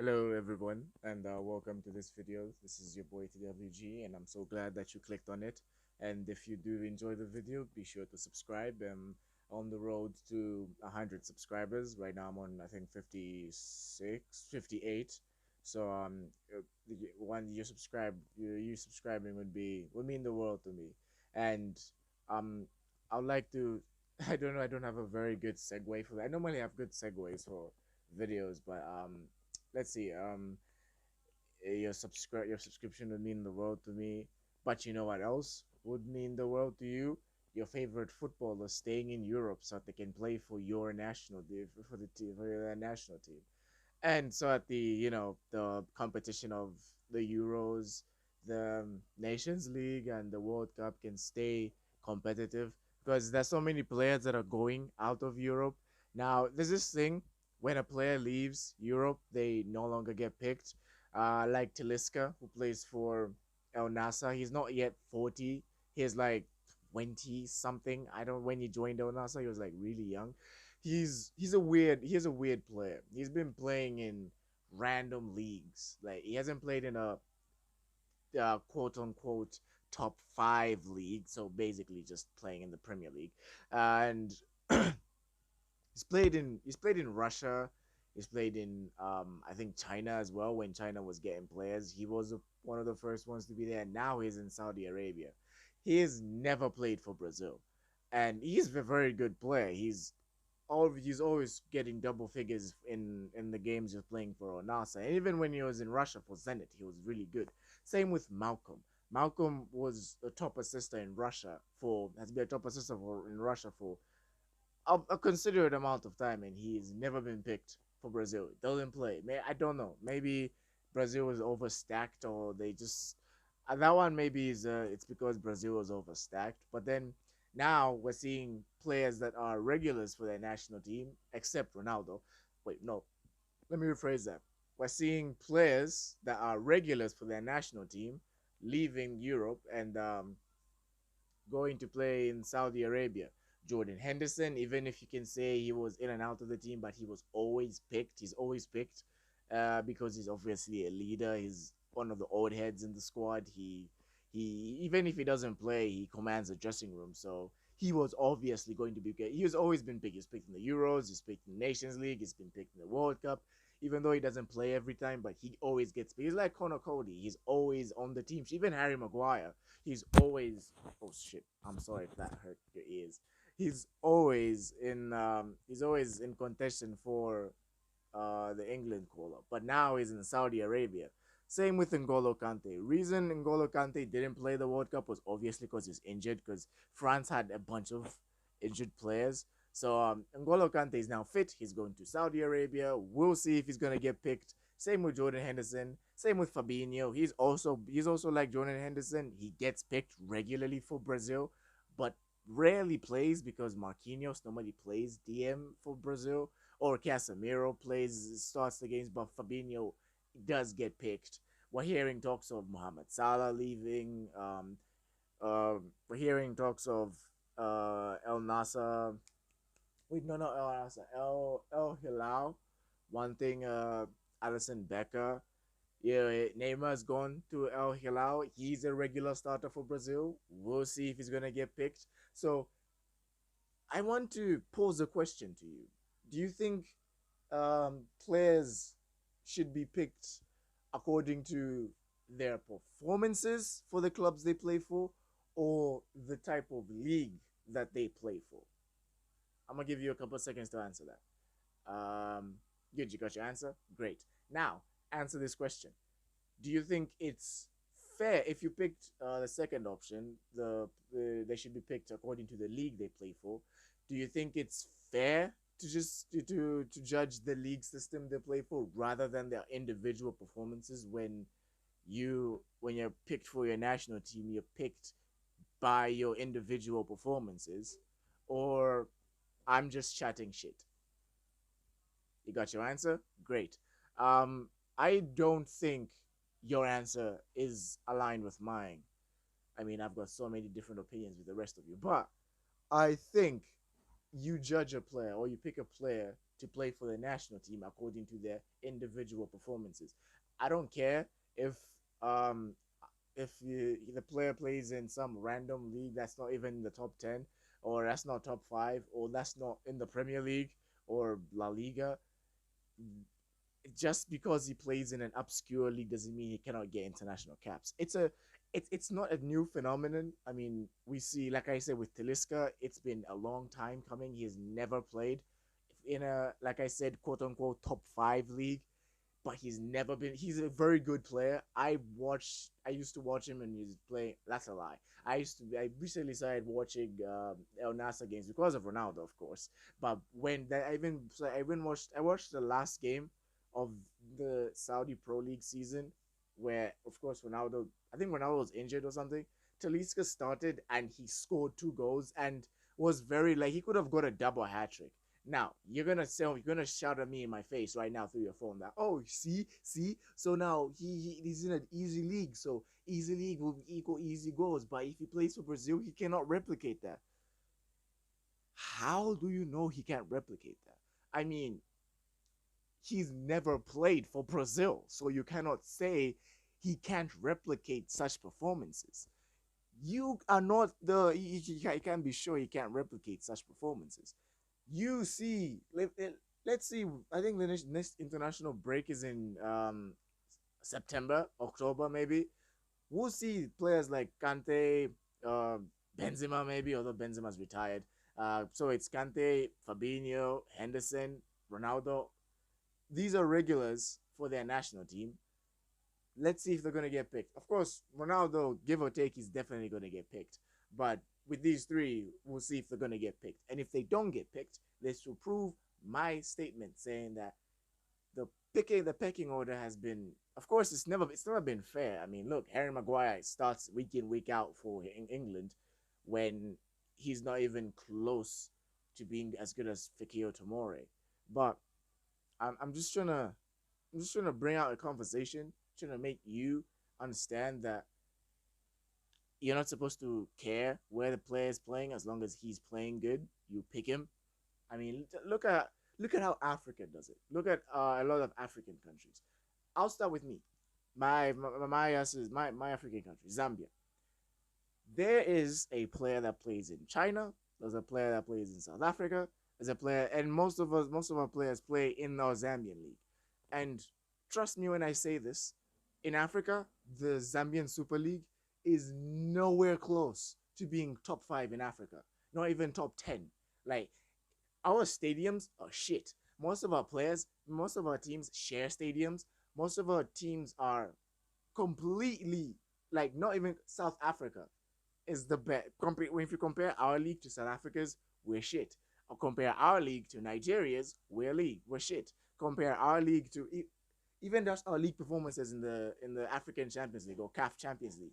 Hello everyone and welcome to this video. This is your boy TWG and I'm so glad that you clicked on it. And if you do enjoy the video, be sure to subscribe. I'm on the road to 100 subscribers. Right now I'm on I think 56, 58. So when you subscribe, you subscribing would mean the world to me. And um I'd like to I don't know, I don't have a very good segue for that. I normally have good segues for videos, but let's see. Your subscription would mean the world to me. But you know what else would mean the world to you? Your favorite footballer staying in Europe so that they can play for your national for the team for your national team. And so at the the competition of the Euros, the Nations League, and the World Cup can stay competitive because there's so many players that are going out of Europe. Now there's this thing when a player leaves Europe, they no longer get picked. Like Talisca, who plays for El Nasa, he's not yet 40. He's like 20 something. I don't when he joined El Nasa, he was like really young. He's a weird player. He's been playing in random leagues. Like he hasn't played in a quote unquote top five league. So basically, just playing in the Premier League, and he's played in Russia. He's played in I think China as well. When China was getting players, he was one of the first ones to be there. Now he's in Saudi Arabia. He has never played for Brazil, and he's a very good player. He's always getting double figures in the games he's playing for Onasa. And even when he was in Russia for Zenit, he was really good. Same with Malcolm. Malcolm was a top assister in Russia for has been a top assister in Russia for a considerate amount of time, and he's never been picked for Brazil. Doesn't play. I don't know. Maybe Brazil was overstacked, or they just that one maybe is it's because Brazil was overstacked. But then now we're seeing players that are regulars for their national team, except Ronaldo. Wait, no, let me rephrase that. We're seeing players that are regulars for their national team leaving Europe and going to play in Saudi Arabia. Jordan Henderson, even if you can say he was in and out of the team, but he was always picked. He's always picked because he's obviously a leader. He's one of the old heads in the squad. He even if he doesn't play, he commands a dressing room. So he was obviously going to be good. He has always been big. He's picked in the Euros. He's picked in the Nations League. He's been picked in the World Cup. Even though he doesn't play every time, but he always gets picked. He's like Connor Cody. He's always on the team. Even Harry Maguire. He's always oh shit. I'm sorry if that hurt your ears. He's always in contention for the England call up. But now he's in Saudi Arabia. Same with N'Golo Kante. Reason N'Golo Kante didn't play the World Cup was obviously because he's injured, because France had a bunch of injured players. So N'Golo Kante is now fit. He's going to Saudi Arabia. We'll see if he's gonna get picked. Same with Jordan Henderson. Same with Fabinho. He's also like Jordan Henderson. He gets picked regularly for Brazil, but rarely plays because Marquinhos normally plays DM for Brazil, or Casemiro starts the games, but Fabinho does get picked. We're hearing talks of Mohamed Salah leaving. We're hearing talks of El Nasa. Wait, no, no, El Nasa. El Hilal wanting Alison Becker. Yeah, Neymar's gone to El Hilal. He's a regular starter for Brazil. We'll see if he's gonna get picked. So I want to pose a question to you. Do you think players should be picked according to their performances for the clubs they play for, or the type of league that they play for? I'm gonna give you a couple of seconds to answer that. Good, you got your answer. Great. Now answer this question: do you think it's fair if you picked the second option? They should be picked according to the league they play for. Do you think it's fair to just to judge the league system they play for rather than their individual performances? When you're picked for your national team, you're picked by your individual performances, or I'm just chatting shit. You got your answer? Great. I don't think your answer is aligned with mine. I mean, I've got so many different opinions with the rest of you, but I think you judge a player or you pick a player to play for the national team according to their individual performances. I don't care if um the player plays in some random league that's not even in the top 10, or that's not top 5, or that's not in the Premier League or La Liga. Just because he plays in an obscure league doesn't mean he cannot get international caps. It's not a new phenomenon. I mean, we see, like I said, with Taliska, it's been a long time coming. He has never played in a, like I said, quote unquote top 5 league, but he's a very good player. I used to watch him and he was playing. That's a lie. I recently started watching El Nasa games because of Ronaldo, of course. But when that I watched the last game of the Saudi Pro League season, where of course Ronaldo, I think Ronaldo was injured or something. Talisca started and he scored 2 goals and was very, like, he could have got a double hat trick. Now you're gonna shout at me in my face right now through your phone that, oh, see, so now he's in an easy league, so easy league will equal easy goals. But if he plays for Brazil, he cannot replicate that. How do you know he can't replicate that? I mean, he's never played for Brazil, so you cannot say he can't replicate such performances. You are not the you can be sure he can't replicate such performances. You see, let's see. I think the next international break is in September, October, maybe. We'll see players like Kante, uh, Benzema, maybe, although Benzema's retired. So it's Kante, Fabinho, Henderson, Ronaldo. These are regulars for their national team. Let's see if they're going to get picked. Of course, Ronaldo, give or take, is definitely going to get picked. But with these three, we'll see if they're going to get picked. And if they don't get picked, this will prove my statement saying that the pecking order has been, of course, it's never been fair. I mean, look, Harry Maguire starts week in, week out for England when he's not even close to being as good as Fikayo Tomori. But I'm just trying to bring out a conversation, trying to make you understand that you're not supposed to care where the player is playing as long as he's playing good. You pick him. I mean, look at how Africa does it. Look at a lot of African countries. I'll start with me. My African country, Zambia. There is a player that plays in China. There's a player that plays in South Africa. There's a player, and most of our players play in our Zambian league. And trust me when I say this, in Africa, the Zambian Super League is nowhere close to being top 5 in Africa. Not even top 10. Like, our stadiums are shit. Most of our teams share stadiums. Most of our teams are completely, like, not even South Africa is the best. If you compare our league to South Africa's, we're shit. Or compare our league to Nigeria's, we're shit. Compare our league to even just our league performances in the African Champions League or CAF Champions League.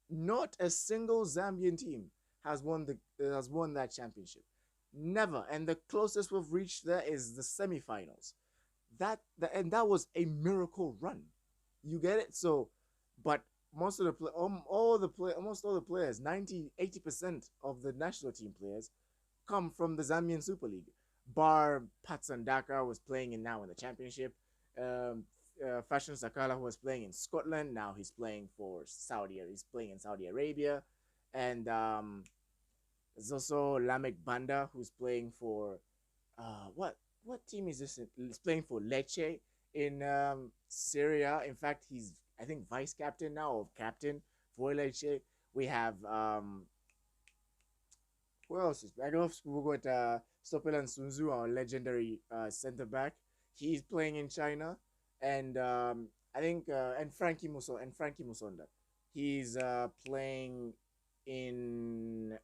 Not a single Zambian team has won that championship. Never. And the closest we've reached there is the semifinals. And that was a miracle run. You get it? So, but most of the almost all the players, 90-80% of the national team players come from the Zambian Super League. Bar Patsandaka was playing now in the championship. Fashion Sakala, who was playing in Scotland, now he's playing for Saudi. He's playing in Saudi Arabia, and there's also Lamek Banda, who's playing for what team is this? He's playing for Lecce in Syria. In fact, he's, I think, vice captain now, or captain for Lecce. We have who else is back off? We got Stopelan Sunzu, our legendary center back. He's playing in China, and I think and Frankie Musonda. He's playing in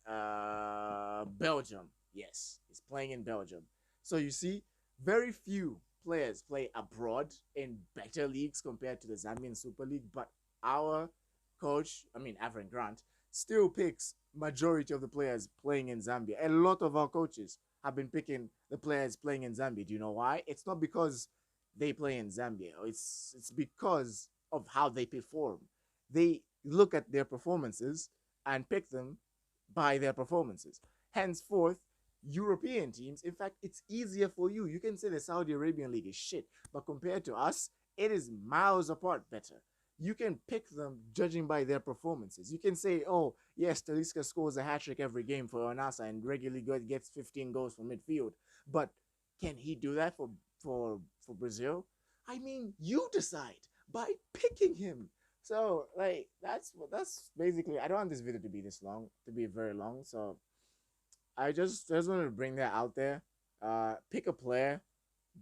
Belgium. Yes, he's playing in Belgium. So you see, very few players play abroad in better leagues compared to the Zambian Super League. But our coach, I mean Avram Grant, still picks majority of the players playing in Zambia. A lot of our coaches have been picking the players playing in Zambia. Do you know why? It's not because they play in Zambia. It's because of how they perform. They look at their performances and pick them by their performances. Henceforth, European teams. In fact, it's easier for you. You can say the Saudi Arabian league is shit, but compared to us, it is miles apart better. You can pick them judging by their performances. You can say, oh, yes, Talisca scores a hat trick every game for Onasa and regularly gets 15 goals from midfield. But can he do that for Brazil? I mean, you decide by picking him. So like that's basically. I don't want this video to be this long, to be very long. So I just wanted to bring that out there. Pick a player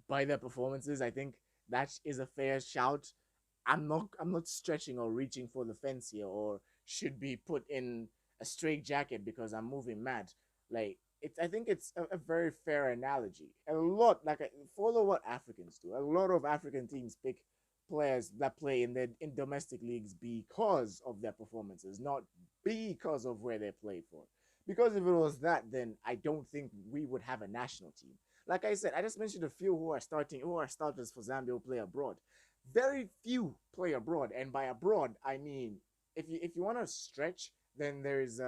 by their performances. I think that is a fair shout. I'm not stretching or reaching for the fence here, or should be put in a straight jacket because I'm moving mad. Like it's I think it's a very fair analogy. A lot like follow what Africans do. A lot of African teams pick players that play in domestic leagues because of their performances, not because of where they played for. Because if it was that, then I don't think we would have a national team. Like I said, I just mentioned a few who are starters for Zambia who play abroad. Very few play abroad, and by abroad I mean if you want to stretch, then there's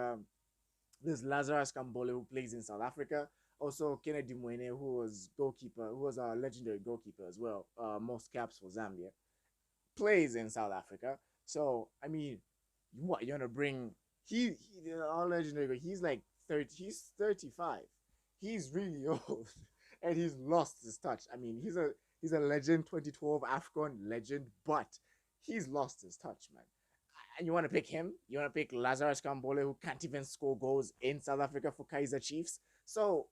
Lazarus Kambole who plays in South Africa. Also Kennedy Mwene, who was a legendary goalkeeper as well, most caps for Zambia, plays in South Africa. So I mean, what you wanna bring? Our legendary. He's like 30. He's 35. He's really old, and he's lost his touch. I mean, he's a legend, 2012 Afcon legend, but he's lost his touch, man. And you want to pick him? You want to pick Lazarus Kambole, who can't even score goals in South Africa for Kaiser Chiefs? So,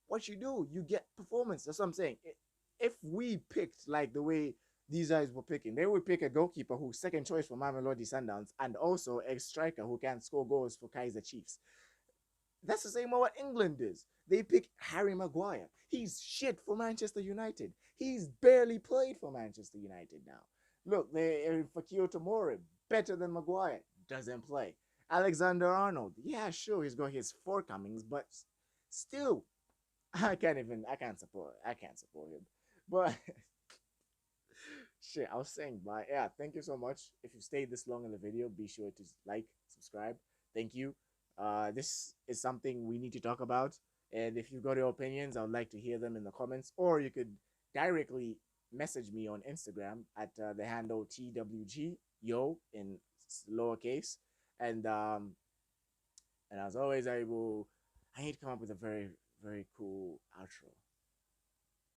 what you do, you get performance. That's what I'm saying. If we picked like the way these guys were picking, they would pick a goalkeeper who's second choice for Mamelodi Sundowns and also a striker who can score goals for Kaiser Chiefs. That's the same what England is. They pick Harry Maguire. He's shit for Manchester United. He's barely played for Manchester United now. Look, they Fakir Tomori, better than Maguire, doesn't play. Alexander Arnold, yeah, sure, he's got his forecomings, but still, I can't support him. But shit, I was saying bye. Yeah, thank you so much. If you stayed this long in the video, be sure to like, subscribe. Thank you. This is something we need to talk about. And if you've got your opinions, I would like to hear them in the comments. Or you could directly message me on Instagram at the handle TWG yo in lowercase. And um, and as always, I need to come up with a very cool outro.